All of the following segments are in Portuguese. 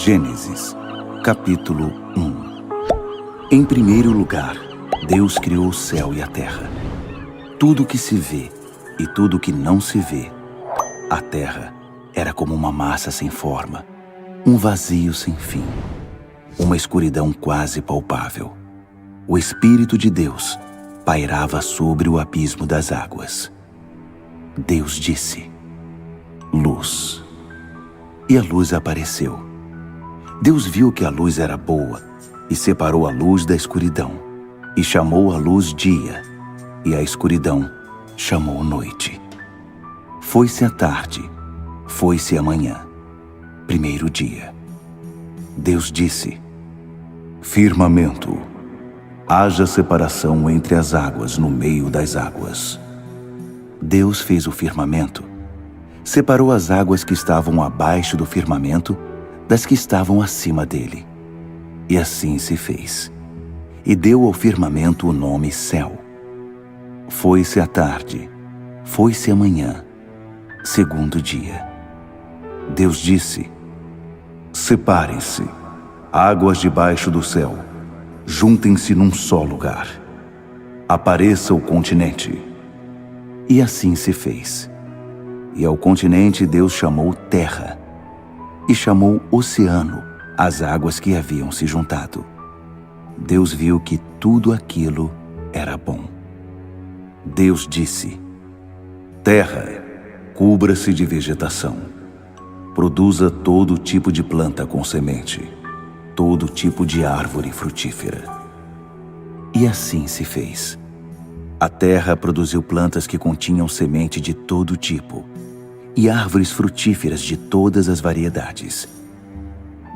Gênesis, capítulo 1. Em primeiro lugar, Deus criou o céu e a terra. Tudo que se vê e tudo que não se vê. A terra era como uma massa sem forma, um vazio sem fim, uma escuridão quase palpável. O Espírito de Deus pairava sobre o abismo das águas. Deus disse: luz. E a luz apareceu. Deus viu que a luz era boa e separou a luz da escuridão, e chamou a luz dia, e a escuridão chamou noite. Foi-se a tarde, foi-se a manhã, primeiro dia. Deus disse: firmamento, haja separação entre as águas no meio das águas. Deus fez o firmamento, separou as águas que estavam abaixo do firmamento das que estavam acima dele. E assim se fez. E deu ao firmamento o nome céu. Foi-se a tarde, foi-se a manhã, segundo dia. Deus disse: separem-se, águas debaixo do céu, juntem-se num só lugar. Apareça o continente. E assim se fez. E ao continente Deus chamou terra, e chamou oceano as águas que haviam se juntado. Deus viu que tudo aquilo era bom. Deus disse: terra, cubra-se de vegetação. Produza todo tipo de planta com semente, todo tipo de árvore frutífera. E assim se fez. A terra produziu plantas que continham semente de todo tipo, e árvores frutíferas de todas as variedades.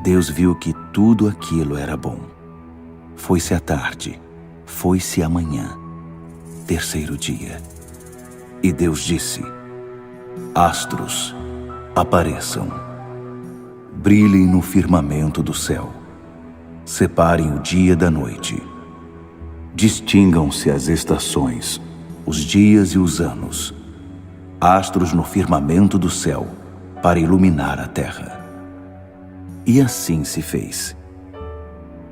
Deus viu que tudo aquilo era bom. Foi-se a tarde, foi-se a manhã, terceiro dia. E Deus disse: astros, apareçam. Brilhem no firmamento do céu. Separem o dia da noite. Distingam-se as estações, os dias e os anos. Astros no firmamento do céu, para iluminar a terra. E assim se fez.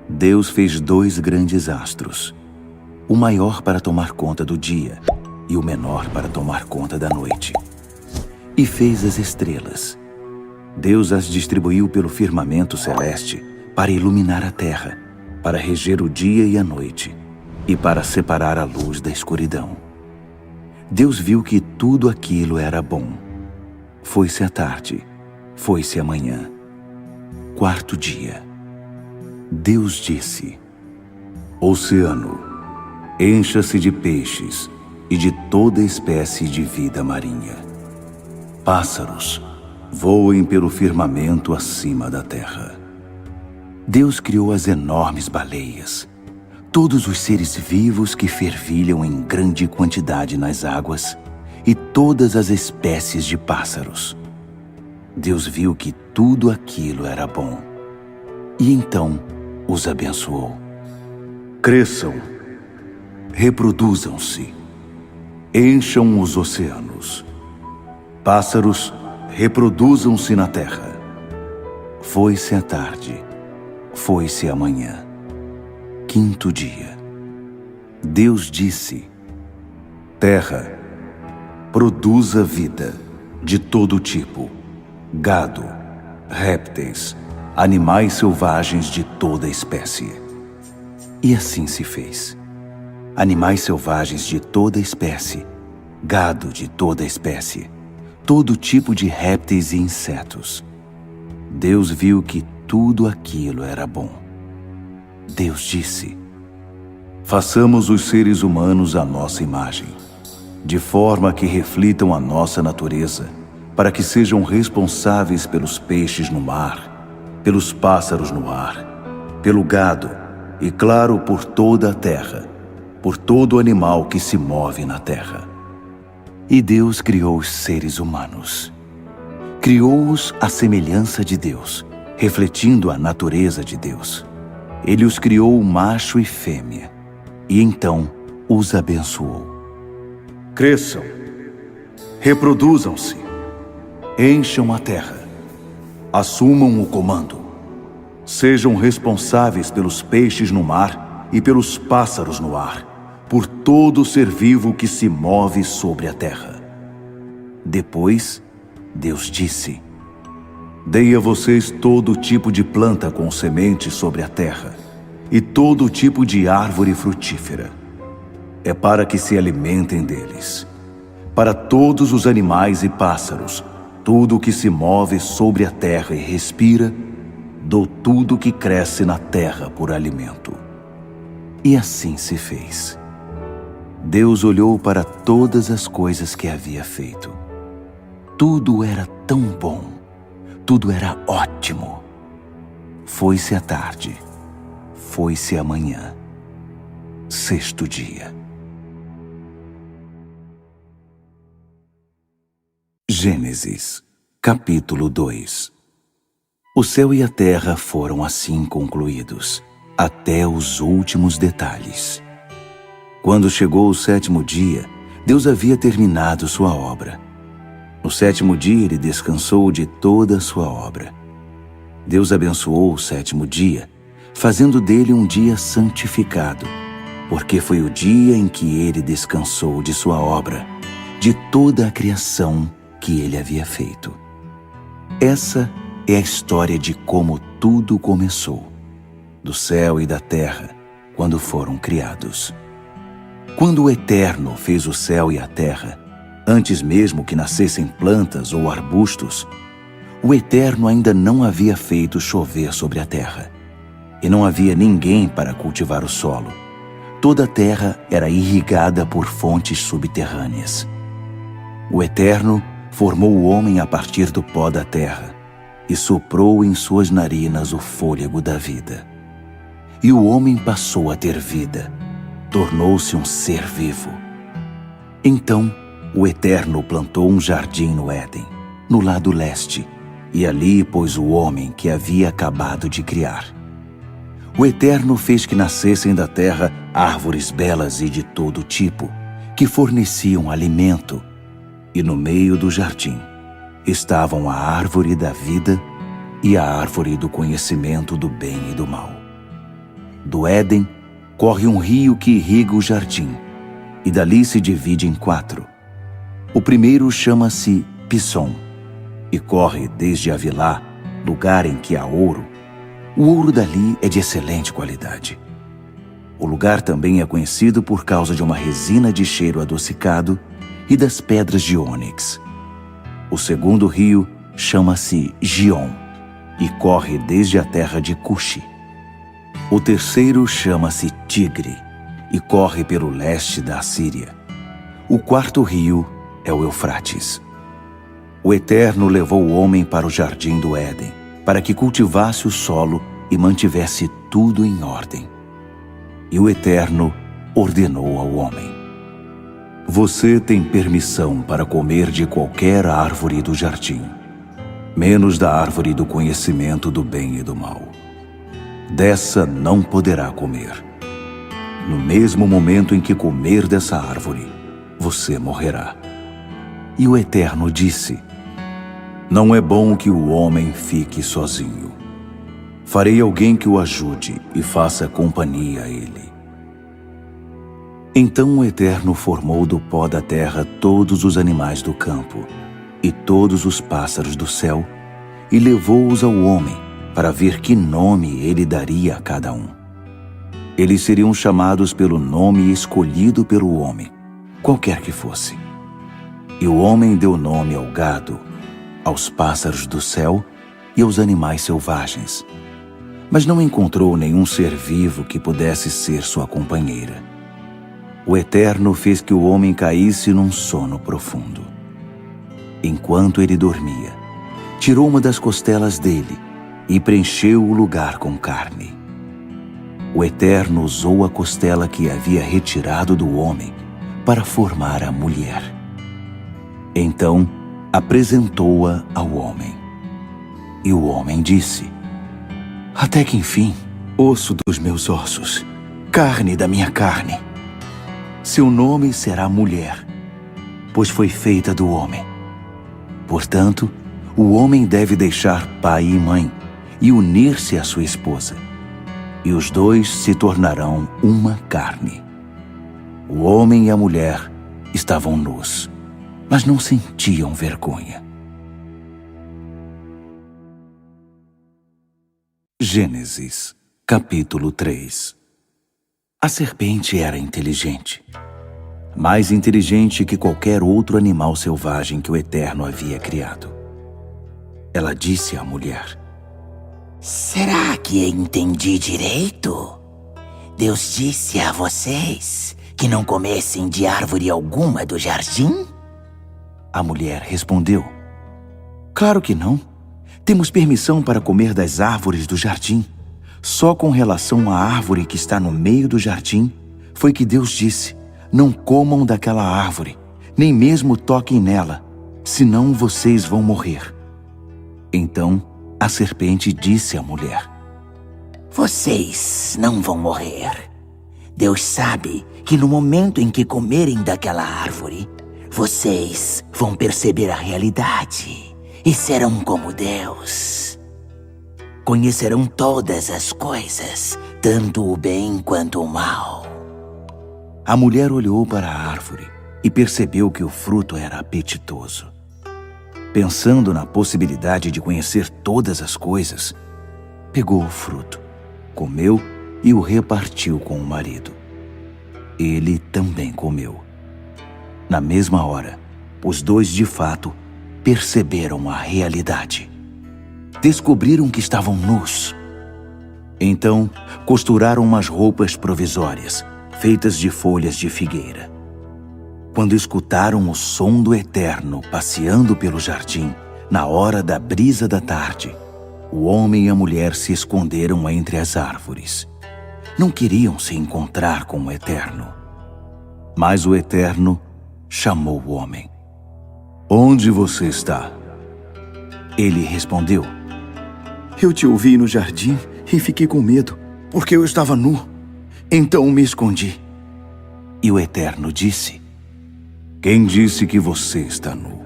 Deus fez 2 grandes astros, o maior para tomar conta do dia e o menor para tomar conta da noite. E fez as estrelas. Deus as distribuiu pelo firmamento celeste para iluminar a terra, para reger o dia e a noite, e para separar a luz da escuridão. Deus viu que tudo aquilo era bom. Foi-se a tarde, foi-se a manhã, quarto dia. Deus disse: oceano, encha-se de peixes e de toda espécie de vida marinha. Pássaros, voem pelo firmamento acima da terra. Deus criou as enormes baleias, todos os seres vivos que fervilham em grande quantidade nas águas, e todas as espécies de pássaros. Deus viu que tudo aquilo era bom, e então os abençoou. Cresçam, reproduzam-se, encham os oceanos. Pássaros, reproduzam-se na terra. Foi-se a tarde, foi-se a manhã, quinto dia. Deus disse: terra, produza vida de todo tipo, gado, répteis, animais selvagens de toda espécie. E assim se fez. Animais selvagens de toda espécie, gado de toda espécie, todo tipo de répteis e insetos. Deus viu que tudo aquilo era bom. Deus disse: façamos os seres humanos à nossa imagem, de forma que reflitam a nossa natureza, para que sejam responsáveis pelos peixes no mar, pelos pássaros no ar, pelo gado e, claro, por toda a terra, por todo animal que se move na terra. E Deus criou os seres humanos. Criou-os à semelhança de Deus, refletindo a natureza de Deus. Ele os criou macho e fêmea, e então os abençoou. Cresçam, reproduzam-se, encham a terra, assumam o comando, Sejam responsáveis pelos peixes no mar e pelos pássaros no ar, por todo ser vivo que se move sobre a terra. Depois, Deus disse: Dei a vocês todo tipo de planta com sementes sobre a terra, e todo tipo de árvore frutífera. É para que se alimentem deles. Para todos os animais e pássaros, tudo que se move sobre a terra e respira, dou tudo que cresce na terra por alimento. E assim se fez. Deus olhou para todas as coisas que havia feito. Tudo era tão bom, tudo era ótimo. Foi-se a tarde, foi-se a manhã, sexto dia. Gênesis, capítulo 2. O céu e a terra foram assim concluídos, até os últimos detalhes. Quando chegou o sétimo dia, Deus havia terminado sua obra. No sétimo dia ele descansou de toda a sua obra. Deus abençoou o sétimo dia, fazendo dele um dia santificado, porque foi o dia em que ele descansou de sua obra, de toda a criação que ele havia feito. Essa é a história de como tudo começou, do céu e da terra, quando foram criados. Quando o Eterno fez o céu e a terra, antes mesmo que nascessem plantas ou arbustos, o Eterno ainda não havia feito chover sobre a terra, e não havia ninguém para cultivar o solo. Toda a terra era irrigada por fontes subterrâneas. O Eterno formou o homem a partir do pó da terra e soprou em suas narinas o fôlego da vida. E o homem passou a ter vida, tornou-se um ser vivo. Então, o Eterno plantou um jardim no Éden, no lado leste, e ali pôs o homem que havia acabado de criar. O Eterno fez que nascessem da terra árvores belas e de todo tipo, que forneciam alimento, e no meio do jardim estavam a árvore da vida e a árvore do conhecimento do bem e do mal. Do Éden corre um rio que irriga o jardim, e dali se divide em 4. O primeiro chama-se Pissom, e corre desde Avilá, lugar em que há ouro. O ouro dali é de excelente qualidade. O lugar também é conhecido por causa de uma resina de cheiro adocicado e das pedras de ônix. O segundo rio chama-se Gion, e corre desde a terra de Cuxi. O terceiro chama-se Tigre, e corre pelo leste da Assíria. O quarto rio é o Eufrates. O Eterno levou o homem para o jardim do Éden, para que cultivasse o solo e mantivesse tudo em ordem. E o Eterno ordenou ao homem: Você tem permissão para comer de qualquer árvore do jardim, menos da árvore do conhecimento do bem e do mal. Dessa não poderá comer. No mesmo momento em que comer dessa árvore, você morrerá. E o Eterno disse: Não é bom que o homem fique sozinho. Farei alguém que o ajude e faça companhia a ele. Então o Eterno formou do pó da terra todos os animais do campo e todos os pássaros do céu, e levou-os ao homem para ver que nome ele daria a cada um. Eles seriam chamados pelo nome escolhido pelo homem, qualquer que fosse. E o homem deu nome ao gado, aos pássaros do céu e aos animais selvagens, mas não encontrou nenhum ser vivo que pudesse ser sua companheira. O Eterno fez que o homem caísse num sono profundo. Enquanto ele dormia, tirou uma das costelas dele e preencheu o lugar com carne. O Eterno usou a costela que havia retirado do homem para formar a mulher. Então, apresentou-a ao homem. E o homem disse: Até que enfim, osso dos meus ossos, carne da minha carne. Seu nome será mulher, pois foi feita do homem. Portanto, o homem deve deixar pai e mãe e unir-se à sua esposa, e os dois se tornarão uma carne. O homem e a mulher estavam nus, mas não sentiam vergonha. Gênesis, capítulo 3. A serpente era inteligente, mais inteligente que qualquer outro animal selvagem que o Eterno havia criado. Ela disse à mulher: Será que entendi direito? Deus disse a vocês que não comessem de árvore alguma do jardim? A mulher respondeu: Claro que não. Temos permissão para comer das árvores do jardim. Só com relação à árvore que está no meio do jardim, foi que Deus disse: Não comam daquela árvore, nem mesmo toquem nela, senão vocês vão morrer. Então a serpente disse à mulher: Vocês não vão morrer. Deus sabe que no momento em que comerem daquela árvore, vocês vão perceber a realidade e serão como Deus. Conhecerão todas as coisas, tanto o bem quanto o mal. A mulher olhou para a árvore e percebeu que o fruto era apetitoso. Pensando na possibilidade de conhecer todas as coisas, pegou o fruto, comeu e o repartiu com o marido. Ele também comeu. Na mesma hora, os dois de fato perceberam a realidade. Descobriram que estavam nus. Então, costuraram umas roupas provisórias, feitas de folhas de figueira. Quando escutaram o som do Eterno passeando pelo jardim, na hora da brisa da tarde, o homem e a mulher se esconderam entre as árvores. Não queriam se encontrar com o Eterno. Mas o Eterno chamou o homem. Onde você está? Ele respondeu: Eu te ouvi no jardim e fiquei com medo, porque eu estava nu. Então me escondi. E o Eterno disse: Quem disse que você está nu?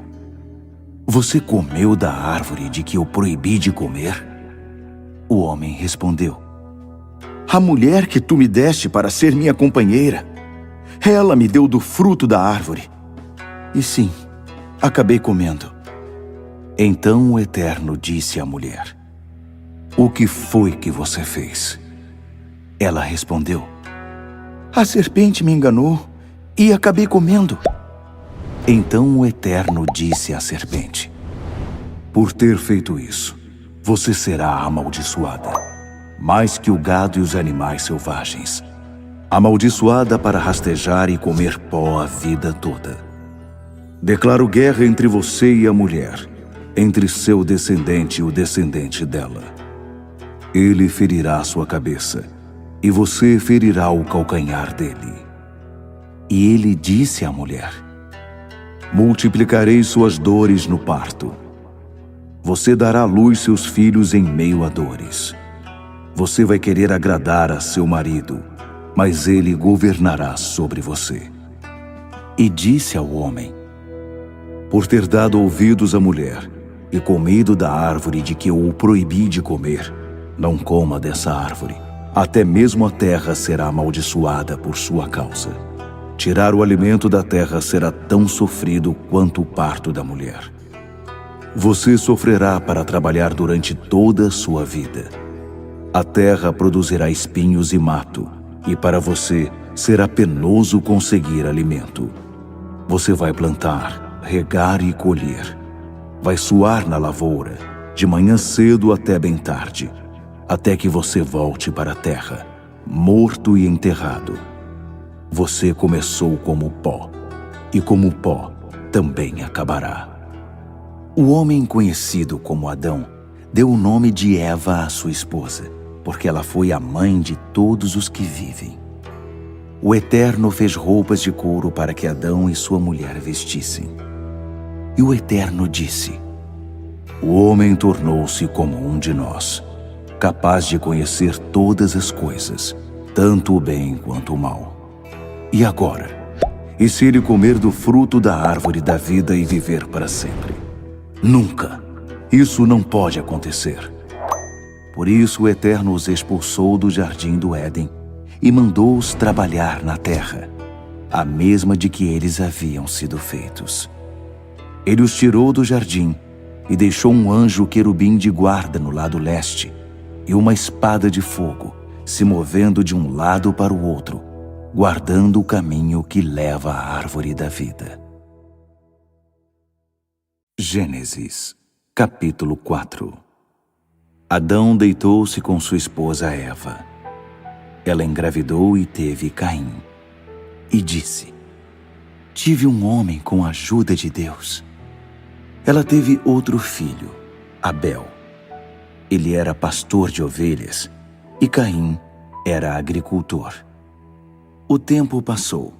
Você comeu da árvore de que eu proibi de comer? O homem respondeu: A mulher que tu me deste para ser minha companheira, ela me deu do fruto da árvore. E sim, acabei comendo. Então o Eterno disse à mulher: O que foi que você fez? Ela respondeu: A serpente me enganou e acabei comendo. Então o Eterno disse à serpente: Por ter feito isso, você será amaldiçoada, mais que o gado e os animais selvagens. Amaldiçoada para rastejar e comer pó a vida toda. Declaro guerra entre você e a mulher, entre seu descendente e o descendente dela. Ele ferirá sua cabeça, e você ferirá o calcanhar dele. E ele disse à mulher: Multiplicarei suas dores no parto. Você dará à luz seus filhos em meio a dores. Você vai querer agradar a seu marido, mas ele governará sobre você. E disse ao homem: Por ter dado ouvidos à mulher e comido da árvore de que eu o proibi de comer, não coma dessa árvore. Até mesmo a terra será amaldiçoada por sua causa. Tirar o alimento da terra será tão sofrido quanto o parto da mulher. Você sofrerá para trabalhar durante toda a sua vida. A terra produzirá espinhos e mato, e para você será penoso conseguir alimento. Você vai plantar, regar e colher. Vai suar na lavoura, de manhã cedo até bem tarde, até que você volte para a terra, morto e enterrado. Você começou como pó, e como pó também acabará. O homem conhecido como Adão deu o nome de Eva à sua esposa, porque ela foi a mãe de todos os que vivem. O Eterno fez roupas de couro para que Adão e sua mulher vestissem. E o Eterno disse: O homem tornou-se como um de nós, capaz de conhecer todas as coisas, tanto o bem quanto o mal. E agora, e se ele comer do fruto da árvore da vida e viver para sempre? Nunca! Isso não pode acontecer. Por isso o Eterno os expulsou do jardim do Éden e mandou-os trabalhar na terra, a mesma de que eles haviam sido feitos. Ele os tirou do jardim e deixou um anjo querubim de guarda no lado leste e uma espada de fogo se movendo de um lado para o outro, guardando o caminho que leva à árvore da vida. Gênesis, capítulo 4. Adão deitou-se com sua esposa Eva. Ela engravidou e teve Caim. E disse: tive um homem com a ajuda de Deus. Ela teve outro filho, Abel. Ele era pastor de ovelhas e Caim era agricultor. O tempo passou.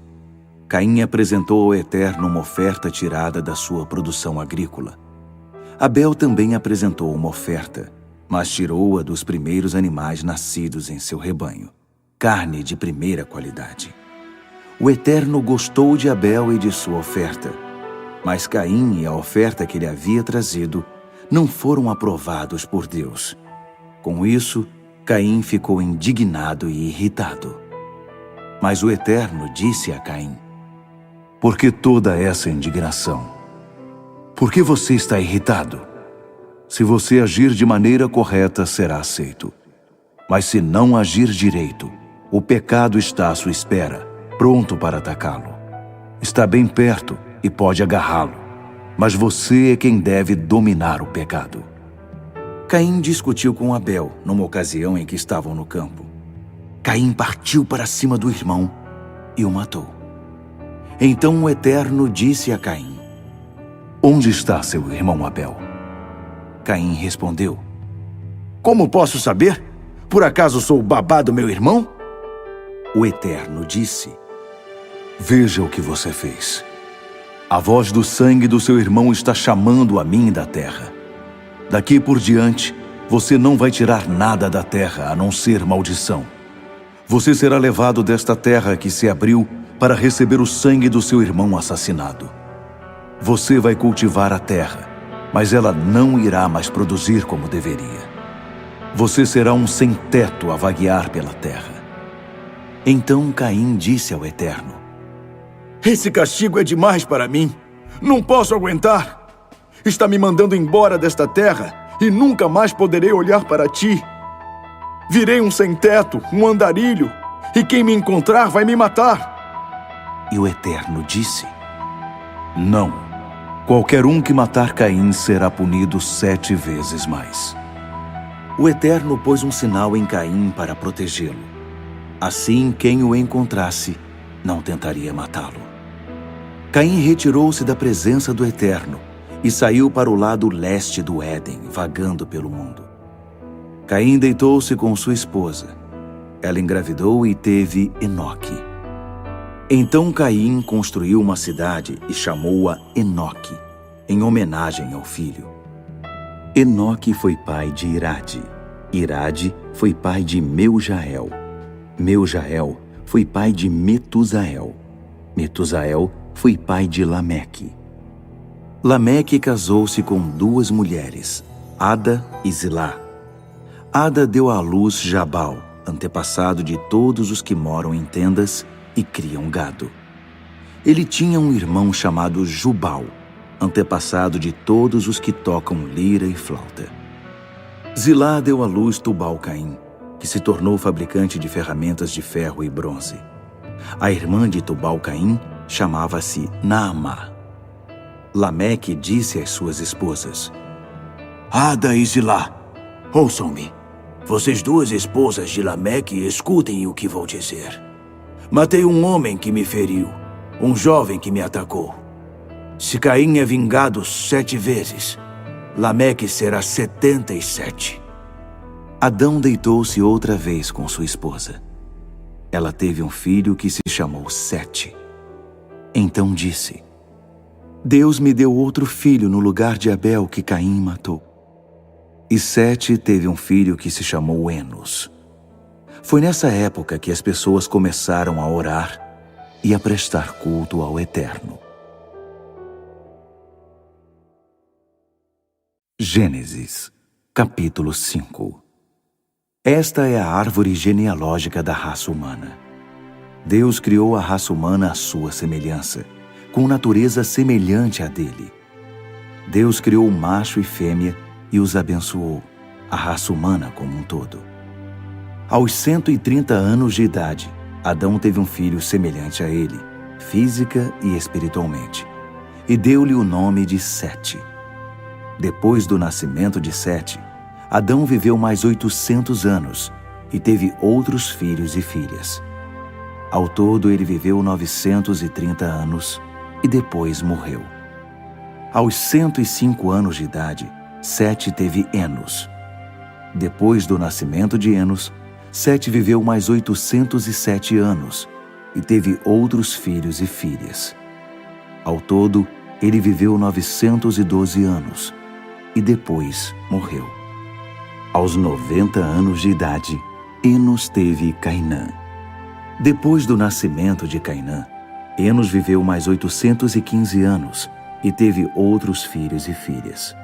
Caim apresentou ao Eterno uma oferta tirada da sua produção agrícola. Abel também apresentou uma oferta, mas tirou-a dos primeiros animais nascidos em seu rebanho, carne de primeira qualidade. O Eterno gostou de Abel e de sua oferta, mas Caim e a oferta que ele havia trazido não foram aprovados por Deus. Com isso, Caim ficou indignado e irritado. Mas o Eterno disse a Caim: por que toda essa indignação? Por que você está irritado? Se você agir de maneira correta, será aceito. Mas se não agir direito, o pecado está à sua espera, pronto para atacá-lo. Está bem perto e pode agarrá-lo, mas você é quem deve dominar o pecado. Caim discutiu com Abel numa ocasião em que estavam no campo. Caim partiu para cima do irmão e o matou. Então o Eterno disse a Caim: onde está seu irmão Abel? Caim respondeu: como posso saber? Por acaso sou o babá do meu irmão? O Eterno disse: veja o que você fez. A voz do sangue do seu irmão está chamando a mim da terra. Daqui por diante, você não vai tirar nada da terra a não ser maldição. Você será levado desta terra que se abriu para receber o sangue do seu irmão assassinado. Você vai cultivar a terra, mas ela não irá mais produzir como deveria. Você será um sem-teto a vaguear pela terra. Então Caim disse ao Eterno: esse castigo é demais para mim. Não posso aguentar. Está me mandando embora desta terra e nunca mais poderei olhar para ti. Virei um sem-teto, um andarilho, e quem me encontrar vai me matar. E o Eterno disse: não. Qualquer um que matar Caim será punido 7 vezes mais. O Eterno pôs um sinal em Caim para protegê-lo. Assim, quem o encontrasse não tentaria matá-lo. Caim retirou-se da presença do Eterno e saiu para o lado leste do Éden, vagando pelo mundo. Caim deitou-se com sua esposa. Ela engravidou e teve Enoque. Então Caim construiu uma cidade e chamou-a Enoque, em homenagem ao filho. Enoque foi pai de Irade. Irade foi pai de Meujael. Meujael foi pai de Metusael. Metusael foi pai de Lameque. Lameque casou-se com 2 mulheres, Ada e Zilá. Ada deu à luz Jabal, antepassado de todos os que moram em tendas e criam gado. Ele tinha um irmão chamado Jubal, antepassado de todos os que tocam lira e flauta. Zilá deu à luz Tubal-Caim, que se tornou fabricante de ferramentas de ferro e bronze. A irmã de Tubal-Caim chamava-se Naamá. Lameque disse às suas esposas: Ada e Zilá, ouçam-me. Vocês 2 esposas de Lameque, escutem o que vou dizer. Matei um homem que me feriu, um jovem que me atacou. Se Caim é vingado 7 vezes, Lameque será 77. Adão deitou-se outra vez com sua esposa. Ela teve um filho que se chamou Sete. Então disse: Deus me deu outro filho no lugar de Abel que Caim matou. E Sete teve um filho que se chamou Enos. Foi nessa época que as pessoas começaram a orar e a prestar culto ao Eterno. Gênesis, capítulo 5. Esta é a árvore genealógica da raça humana. Deus criou a raça humana à sua semelhança, com natureza semelhante à dele. Deus criou macho e fêmea e os abençoou, a raça humana como um todo. Aos 130 anos de idade, Adão teve um filho semelhante a ele, física e espiritualmente, e deu-lhe o nome de Sete. Depois do nascimento de Sete, Adão viveu mais 800 anos e teve outros filhos e filhas. Ao todo, ele viveu 930 anos e depois morreu. Aos 105 anos de idade, Sete teve Enos. Depois do nascimento de Enos, Sete viveu mais 807 anos e teve outros filhos e filhas. Ao todo, ele viveu 912 anos e depois morreu. Aos 90 anos de idade, Enos teve Cainã. Depois do nascimento de Cainã, Enos viveu mais 815 anos e teve outros filhos e filhas.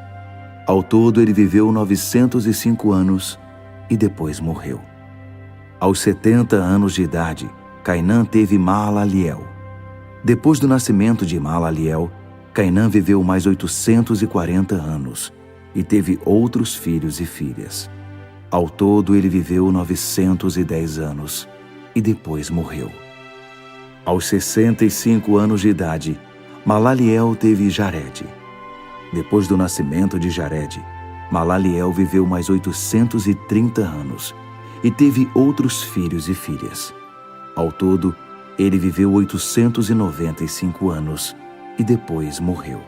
Ao todo, ele viveu 905 anos e depois morreu. Aos 70 anos de idade, Cainã teve Maalaliel. Depois do nascimento de Maalaliel, Cainã viveu mais 840 anos e teve outros filhos e filhas. Ao todo, ele viveu 910 anos e depois morreu. Aos 65 anos de idade, Malaliel teve Jared. Depois do nascimento de Jared, Malaliel viveu mais 830 anos e teve outros filhos e filhas. Ao todo, ele viveu 895 anos e depois morreu.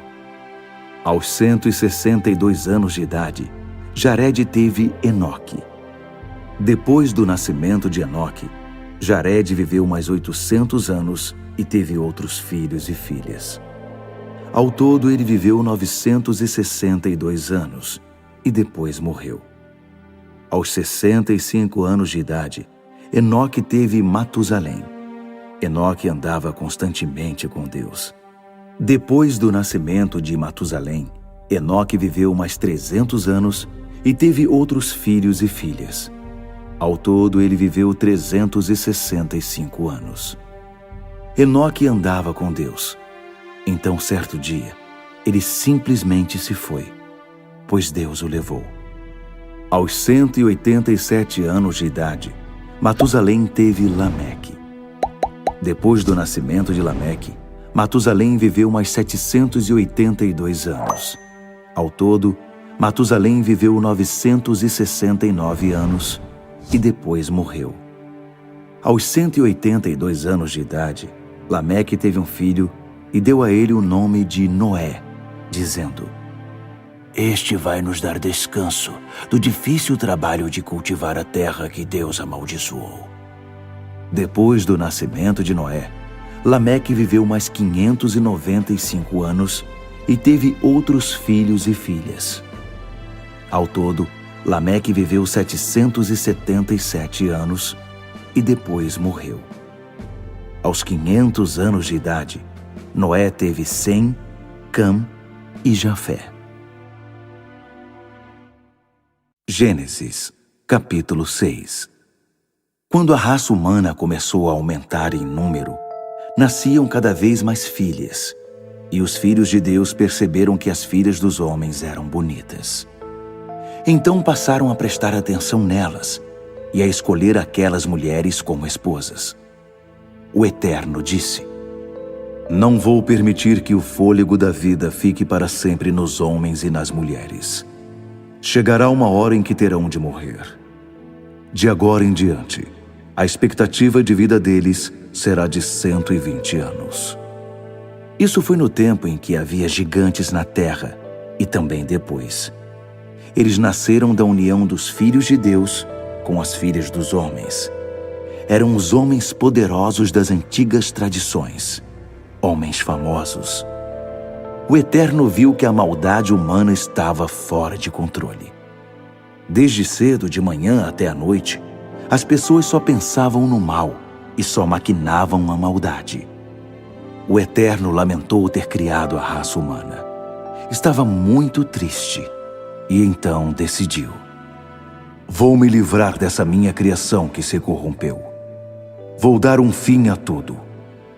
Aos 162 anos de idade, Jared teve Enoque. Depois do nascimento de Enoque, Jared viveu mais 800 anos e teve outros filhos e filhas. Ao todo, ele viveu 962 anos e depois morreu. Aos 65 anos de idade, Enoque teve Matusalém. Enoque andava constantemente com Deus. Depois do nascimento de Matusalém, Enoque viveu mais 300 anos e teve outros filhos e filhas. Ao todo, ele viveu 365 anos. Enoque andava com Deus. Então, certo dia, ele simplesmente se foi, pois Deus o levou. Aos 187 anos de idade, Matusalém teve Lameque. Depois do nascimento de Lameque, Matusalém viveu mais 782 anos. Ao todo, Matusalém viveu 969 anos e depois morreu. Aos 182 anos de idade, Lameque teve um filho e deu a ele o nome de Noé, dizendo: "Este vai nos dar descanso do difícil trabalho de cultivar a terra que Deus amaldiçoou." Depois do nascimento de Noé, Lameque viveu mais 595 anos e teve outros filhos e filhas. Ao todo, Lameque viveu 777 anos e depois morreu. Aos 500 anos de idade, Noé teve Sem, Cam e Jafé. Gênesis, capítulo 6. Quando a raça humana começou a aumentar em número, nasciam cada vez mais filhas, e os filhos de Deus perceberam que as filhas dos homens eram bonitas. Então passaram a prestar atenção nelas e a escolher aquelas mulheres como esposas. O Eterno disse: "Não vou permitir que o fôlego da vida fique para sempre nos homens e nas mulheres. Chegará uma hora em que terão de morrer. De agora em diante, a expectativa de vida deles será de 120 anos. Isso foi no tempo em que havia gigantes na terra e também depois. Eles nasceram da união dos filhos de Deus com as filhas dos homens. Eram os homens poderosos das antigas tradições, homens famosos. O Eterno viu que a maldade humana estava fora de controle. Desde cedo, de manhã até a noite, as pessoas só pensavam no mal e só maquinavam a maldade. O Eterno lamentou ter criado a raça humana. Estava muito triste e então decidiu: Vou me livrar dessa minha criação que se corrompeu. Vou dar um fim a tudo.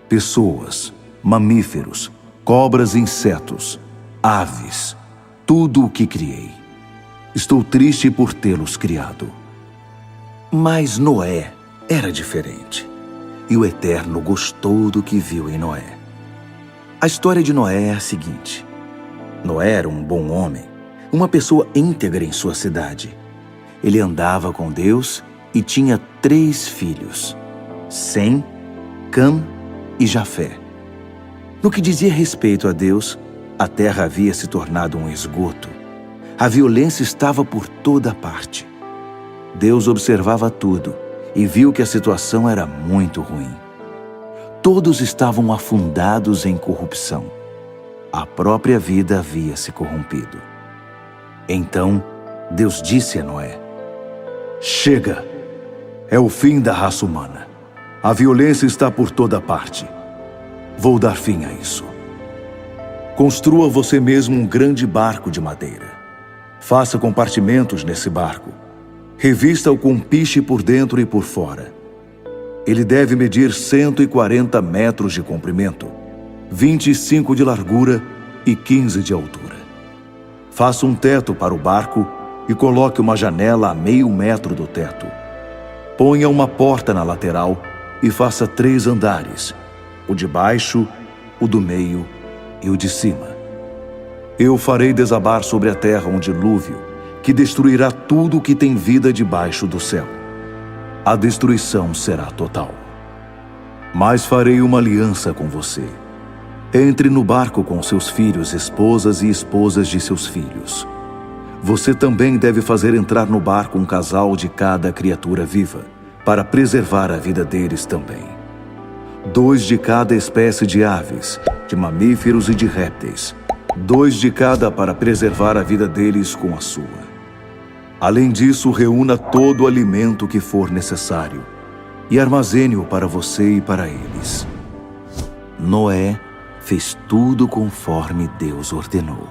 Pessoas, mamíferos, cobras e insetos, aves, tudo o que criei. Estou triste por tê-los criado. Mas Noé era diferente, e o Eterno gostou do que viu em Noé. A história de Noé é a seguinte: Noé era um bom homem, uma pessoa íntegra em sua cidade. Ele andava com Deus e tinha 3 filhos: Sem, Cam e Jafé. No que dizia respeito a Deus, a terra havia se tornado um esgoto. A violência estava por toda parte. Deus observava tudo e viu que a situação era muito ruim. Todos estavam afundados em corrupção. A própria vida havia se corrompido. Então, Deus disse a Noé: Chega! É o fim da raça humana. A violência está por toda parte. Vou dar fim a isso. Construa você mesmo um grande barco de madeira. Faça compartimentos nesse barco. Revista-o com piche por dentro e por fora. Ele deve medir 140 metros de comprimento, 25 de largura e 15 de altura. Faça um teto para o barco e coloque uma janela a meio metro do teto. Ponha uma porta na lateral e faça 3 andares, o de baixo, o do meio e o de cima. Eu farei desabar sobre a terra um dilúvio que destruirá tudo o que tem vida debaixo do céu. A destruição será total. Mas farei uma aliança com você. Entre no barco com seus filhos, esposas e esposas de seus filhos. Você também deve fazer entrar no barco um casal de cada criatura viva, para preservar a vida deles também. 2 de cada espécie de aves, de mamíferos e de répteis. 2 de cada para preservar a vida deles com a sua. Além disso, reúna todo o alimento que for necessário e armazene-o para você e para eles. Noé fez tudo conforme Deus ordenou.